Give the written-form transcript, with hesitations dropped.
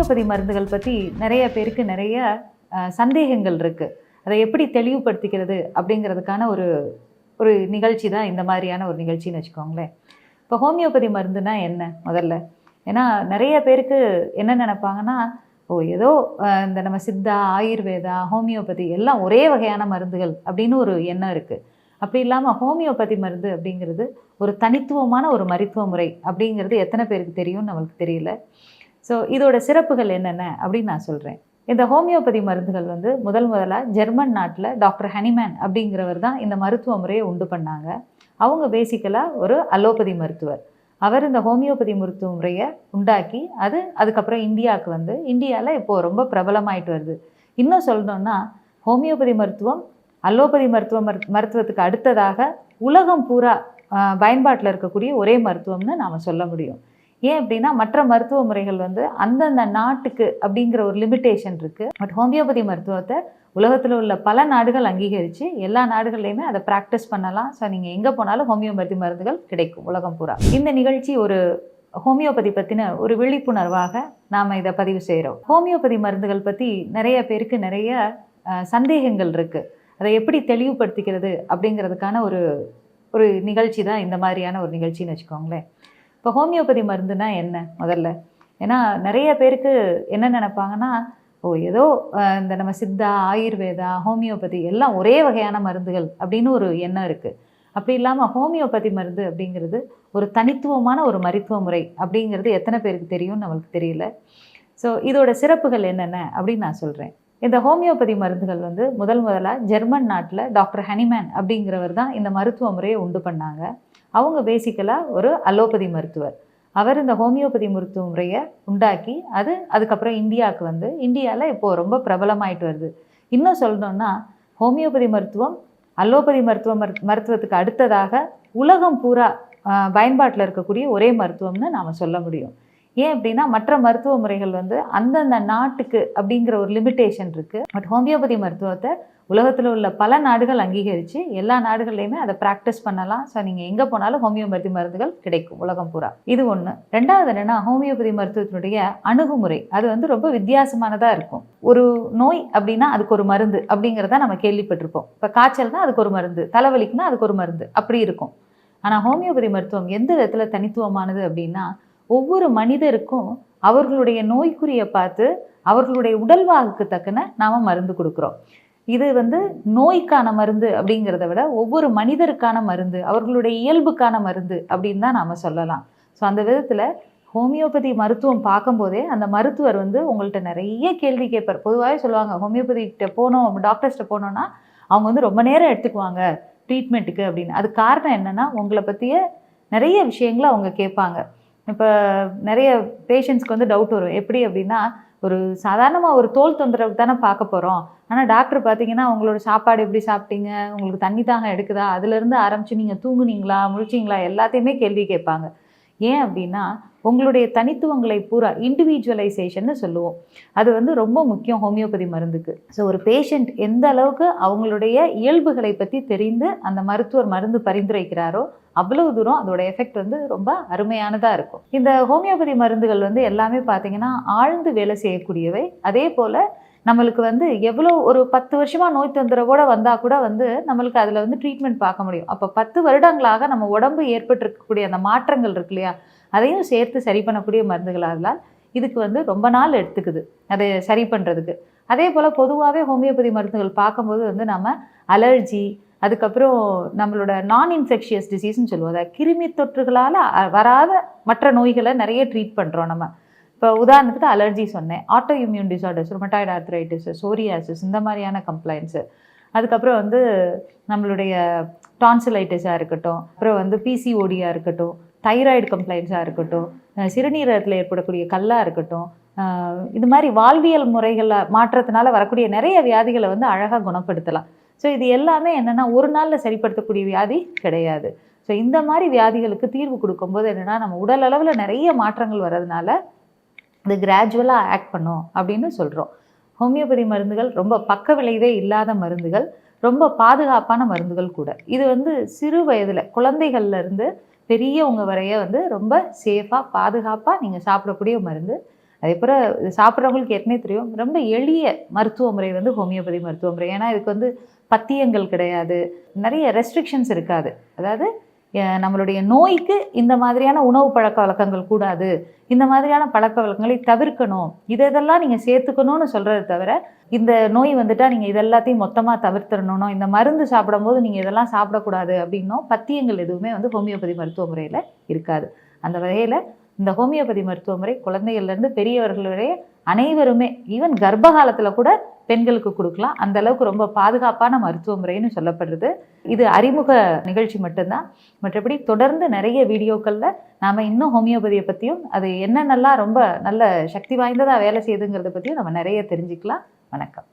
Homeopathy மருந்துகள் பற்றி நிறைய பேருக்கு நிறைய சந்தேகங்கள் இருக்குது. அதை எப்படி தெளிவுபடுத்திக்கிறது அப்படிங்கிறதுக்கான ஒரு ஒரு நிகழ்ச்சி தான் இந்த மாதிரியான ஒரு நிகழ்ச்சின்னு வச்சுக்கோங்களேன். இப்போ ஹோமியோபதி மருந்துனா என்ன முதல்ல? ஏன்னா நிறைய பேருக்கு என்ன நினைப்பாங்கன்னா, ஏதோ இந்த நம்ம சித்தா, ஆயுர்வேதா, ஹோமியோபதி எல்லாம் ஒரே வகையான மருந்துகள் அப்படின்னு ஒரு எண்ணம் இருக்குது. அப்படி இல்லாமல் ஹோமியோபதி மருந்து அப்படிங்கிறது ஒரு தனித்துவமான ஒரு மருத்துவ முறை அப்படிங்கிறது எத்தனை பேருக்கு தெரியும்னு நம்மளுக்கு தெரியல. ஸோ இதோட சிறப்புகள் என்னென்ன அப்படின்னு நான் சொல்கிறேன். இந்த ஹோமியோபதி மருந்துகள் வந்து முதலாக ஜெர்மன் நாட்டில் டாக்டர் ஹனிமேன் அப்படிங்கிறவர் தான் இந்த மருத்துவ முறையை உண்டு பண்ணாங்க. அவங்க பேசிக்கலாக ஒரு அலோபதி மருத்துவர். அவர் இந்த ஹோமியோபதி மருத்துவ முறையை உண்டாக்கி அதுக்கப்புறம் இந்தியாவுக்கு வந்து இந்தியாவில் இப்போது ரொம்ப பிரபலமாயிட்டு வருது. இன்னும் சொல்லணும்னா ஹோமியோபதி மருத்துவம் அலோபதி மருத்துவத்துக்கு அடுத்ததாக உலகம் பூரா பயன்பாட்டில் இருக்கக்கூடிய ஒரே மருத்துவம்னு நாம் சொல்ல முடியும். ஏன் அப்படின்னா மற்ற மருத்துவ முறைகள் வந்து அந்தந்த நாட்டுக்கு அப்படிங்கிற ஒரு லிமிட்டேஷன் இருக்குது. பட் ஹோமியோபதி மருத்துவத்தை உலகத்தில் உள்ள பல நாடுகள் அங்கீகரித்து எல்லா நாடுகள்லையுமே அதை ப்ராக்டிஸ் பண்ணலாம். ஸோ நீங்கள் எங்கே போனாலும் ஹோமியோபதி மருந்துகள் கிடைக்கும் உலகம் பூரா. இந்த நிகழ்ச்சி ஒரு ஹோமியோபதி பற்றின ஒரு விழிப்புணர்வாக நாம் இதை பதிவு செய்கிறோம். ஹோமியோபதி மருந்துகள் பற்றி நிறைய பேருக்கு நிறைய சந்தேகங்கள் இருக்குது. அதை எப்படி தெளிவுபடுத்திக்கிறது அப்படிங்கிறதுக்கான ஒரு ஒரு நிகழ்ச்சி தான் இந்த மாதிரியான ஒரு நிகழ்ச்சின்னு வச்சுக்கோங்களேன். இப்போ ஹோமியோபதி மருந்துனா என்ன முதல்ல? ஏன்னா நிறைய பேருக்கு என்ன நினைப்பாங்கன்னா, ஏதோ இந்த நம்ம சித்தா, ஆயுர்வேதா, ஹோமியோபதி எல்லாம் ஒரே வகையான மருந்துகள் அப்படின்னு ஒரு எண்ணம் இருக்குது. அப்படி இல்லாமல் ஹோமியோபதி மருந்து அப்படிங்கிறது ஒரு தனித்துவமான ஒரு மருத்துவ முறை அப்படிங்கிறது எத்தனை பேருக்கு தெரியும்னு நம்மளுக்கு தெரியல. ஸோ இதோட சிறப்புகள் என்னென்ன அப்படின்னு நான் சொல்கிறேன். இந்த ஹோமியோபதி மருந்துகள் வந்து முதலாக ஜெர்மன் நாட்டில் டாக்டர் ஹனிமேன் அப்படிங்கிறவர் தான் இந்த மருத்துவ முறையை உண்டு பண்ணாங்க. அவங்க பேசிக்கலாக ஒரு அலோபதி மருத்துவர். அவர் இந்த ஹோமியோபதி மருத்துவ முறையை உண்டாக்கி அதுக்கப்புறம் இந்தியாவுக்கு வந்து இந்தியாவில் இப்போது ரொம்ப பிரபலமாயிட்டு வருது. இன்னும் சொல்லணும்னா ஹோமியோபதி மருத்துவம் அலோபதி மருத்துவத்துக்கு அடுத்ததாக உலகம் பூரா பயன்பாட்டில் இருக்கக்கூடிய ஒரே மருத்துவம்னு நாம் சொல்ல முடியும். ஏன் அப்படின்னா மற்ற மருத்துவ முறைகள் வந்து அந்தந்த நாட்டுக்கு அப்படிங்கிற ஒரு லிமிட்டேஷன் இருக்குது. பட் ஹோமியோபதி மருத்துவத்தை உலகத்தில் உள்ள பல நாடுகள் அங்கீகரித்து எல்லா நாடுகள்லையுமே அதை ப்ராக்டிஸ் பண்ணலாம். ஸோ நீங்கள் எங்கே போனாலும் ஹோமியோபதி மருந்துகள் கிடைக்கும் உலகம் பூரா. இது ஒன்று. ரெண்டாவது என்னென்னா ஹோமியோபதி மருத்துவத்தினுடைய அணுகுமுறை அது வந்து ரொம்ப வித்தியாசமானதாக இருக்கும். ஒரு நோய் அப்படின்னா அதுக்கு ஒரு மருந்து அப்படிங்கிறத நம்ம கேள்விப்பட்டிருப்போம். இப்போ காய்ச்சல்னா அதுக்கு ஒரு மருந்து, தலைவலிக்குன்னா அதுக்கு ஒரு மருந்து, அப்படி இருக்கும். ஆனால் ஹோமியோபதி மருத்துவம் எந்த விதத்தில் தனித்துவமானது அப்படின்னா ஒவ்வொரு மனிதருக்கும் அவர்களுடைய நோய்க்குறியை பார்த்து அவர்களுடைய உடல்வாகுக்கு தக்கன நாம் மருந்து கொடுக்குறோம். இது வந்து நோய்க்கான மருந்து அப்படிங்கிறத விட ஒவ்வொரு மனிதருக்கான மருந்து, அவர்களுடைய இயல்புக்கான மருந்து அப்படின்னு தான் நாம் சொல்லலாம். ஸோ அந்த விதத்தில் ஹோமியோபதி மருத்துவம் பார்க்கும்போதே அந்த மருத்துவர் வந்து உங்கள்கிட்ட நிறைய கேள்வி கேட்பார். பொதுவாகவே சொல்லுவாங்க ஹோமியோபதிக்கிட்ட போனோம், டாக்டர்ஸ்கிட்ட போனோன்னா அவங்க வந்து ரொம்ப நேரம் எடுத்துக்குவாங்க ட்ரீட்மெண்ட்டுக்கு அப்படின்னு. அது காரணம் என்னென்னா உங்களை பற்றிய நிறைய விஷயங்களை அவங்க கேட்பாங்க. இப்போ நிறைய பேஷண்ட்ஸ்க்கு வந்து டவுட் வரும். எப்படி அப்படின்னா ஒரு சாதாரணமாக ஒரு தோல் தொந்தரவு தானே பார்க்க போகிறோம். ஆனால் டாக்டர் பார்த்தீங்கன்னா உங்களோட சாப்பாடு எப்படி சாப்பிட்டீங்க, உங்களுக்கு தண்ணி தாகம் எடுக்குதா, அதுலேருந்து ஆரம்பித்து நீங்கள் தூங்குனீங்களா, முழிச்சிங்களா, எல்லாத்தையுமே கேள்வி கேட்பாங்க. ஏன் அப்படின்னா உங்களுடைய தனித்துவங்களை பூரா இண்டிவிஜுவலைசேஷன்னு சொல்லுவோம். அது வந்து ரொம்ப முக்கியம் ஹோமியோபதி மருந்துக்கு. ஸோ ஒரு பேஷண்ட் எந்த அளவுக்கு அவங்களுடைய இயல்புகளை பற்றி தெரிந்து அந்த மருத்துவர் மருந்து பரிந்துரைக்கிறாரோ அவ்வளவு தூரம் அதோட எஃபெக்ட் வந்து ரொம்ப அருமையானதாக இருக்கும். இந்த ஹோமியோபதி மருந்துகள் வந்து எல்லாமே பார்த்திங்கன்னா ஆழ்ந்து வேலை செய்யக்கூடியவை. அதே போல் நம்மளுக்கு வந்து எவ்வளோ ஒரு 10 வருஷமாக நோய் தொந்தரவோடு வந்தால் கூட வந்து நம்மளுக்கு அதில் வந்து ட்ரீட்மெண்ட் பார்க்க முடியும். அப்போ 10 வருடங்களாக நம்ம உடம்பு ஏற்பட்டிருக்கக்கூடிய அந்த மாற்றங்கள் இருக்கு இல்லையா, அதையும் சேர்த்து சரி பண்ணக்கூடிய மருந்துகளால் இதுக்கு வந்து ரொம்ப நாள் எடுத்துக்குது அதை சரி பண்ணுறதுக்கு. அதே போல் பொதுவாகவே ஹோமியோபதி மருந்துகள் பார்க்கும்போது வந்து நம்ம அலர்ஜி, அதுக்கப்புறம் நம்மளோட நான் இன்ஃபெக்ஷியஸ் டிசீஸ்ன்னு சொல்லுவோம். அதை கிருமி தொற்றுகளால் வராத மற்ற நோய்களை நிறைய ட்ரீட் பண்ணுறோம் நம்ம. இப்போ உதாரணத்துக்கு அலர்ஜி சொன்னேன், auto immune disorders, rheumatoid arthritis, psoriasis, இந்த மாதிரியான கம்ப்ளைண்ட்ஸு. அதுக்கப்புறம் வந்து நம்மளுடைய டான்சிலைட்டிஸாக இருக்கட்டும், அப்புறம் வந்து பிசிஓடியாக இருக்கட்டும், தைராய்டு கம்ப்ளைண்ட்ஸாக இருக்கட்டும், சிறுநீரகத்தில் ஏற்படக்கூடிய கல்லாக இருக்கட்டும், இது மாதிரி வாழ்வியல் முறைகளில் மாற்றத்தினால வரக்கூடிய நிறைய வியாதிகளை வந்து அழகாக குணப்படுத்தலாம். ஸோ இது எல்லாமே என்னென்னா ஒரு நாளில் சரிப்படுத்தக்கூடிய வியாதி கிடையாது. ஸோ இந்த மாதிரி வியாதிகளுக்கு தீர்வு கொடுக்கும்போது என்னென்னா நம்ம உடல் அளவில் நிறைய மாற்றங்கள் வர்றதுனால இது கிராஜுவலாக ஆக்ட் பண்ணும் அப்படின்னு சொல்கிறோம். ஹோமியோபதி மருந்துகள் ரொம்ப பக்க விளைவே இல்லாத மருந்துகள், ரொம்ப பாதுகாப்பான மருந்துகள் கூட. இது வந்து சிறு வயதில் குழந்தைகள்லேருந்து பெரியவங்க வரைய வந்து ரொம்ப சேஃபாக பாதுகாப்பாக நீங்கள் சாப்பிடக்கூடிய மருந்து. அதே போல் இது சாப்பிட்றவங்களுக்கு ஏற்கனவே தெரியும், ரொம்ப எளிய மருத்துவ முறை வந்து ஹோமியோபதி மருத்துவ முறை. ஏன்னா இதுக்கு வந்து பத்தியங்கள் கிடையாது, நிறைய ரெஸ்ட்ரிக்ஷன்ஸ் இருக்காது. அதாவது நம்மளுடைய நோய்க்கு இந்த மாதிரியான உணவு பழக்க வழக்கங்கள் கூடாது, இந்த மாதிரியான பழக்க வழக்கங்களை தவிர்க்கணும், இதெல்லாம் நீங்கள் சேர்த்துக்கணும்னு சொல்கிறத தவிர, இந்த நோய் வந்துட்டால் நீங்கள் இதெல்லாத்தையும் மொத்தமாக தவிர்த்துடணும், இந்த மருந்து சாப்பிடும்போது நீங்கள் இதெல்லாம் சாப்பிடக்கூடாது அப்படின்னும் பத்தியங்கள் எதுவுமே வந்து ஹோமியோபதி மருத்துவ முறையில் இருக்காது. அந்த வகையில் இந்த ஹோமியோபதி மருத்துவ முறை குழந்தைகள்லேருந்து பெரியவர்கள் வரை அனைவருமே, ஈவன் கர்ப்ப காலத்தில் கூட பெண்களுக்கு கொடுக்கலாம். அந்த அளவுக்கு ரொம்ப பாதுகாப்பான மருத்துவ முறைன்னு சொல்லப்படுறது. இது அறிமுக நிகழ்ச்சி மட்டும்தான். மற்றபடி தொடர்ந்து நிறைய வீடியோக்களில் நாம் இன்னும் ஹோமியோபதியை பற்றியும் அது என்னென்னலாம் ரொம்ப நல்ல சக்தி வாய்ந்ததாக வேலை செய்யுதுங்கிறத பற்றியும் நம்ம நிறைய தெரிஞ்சுக்கலாம். வணக்கம்.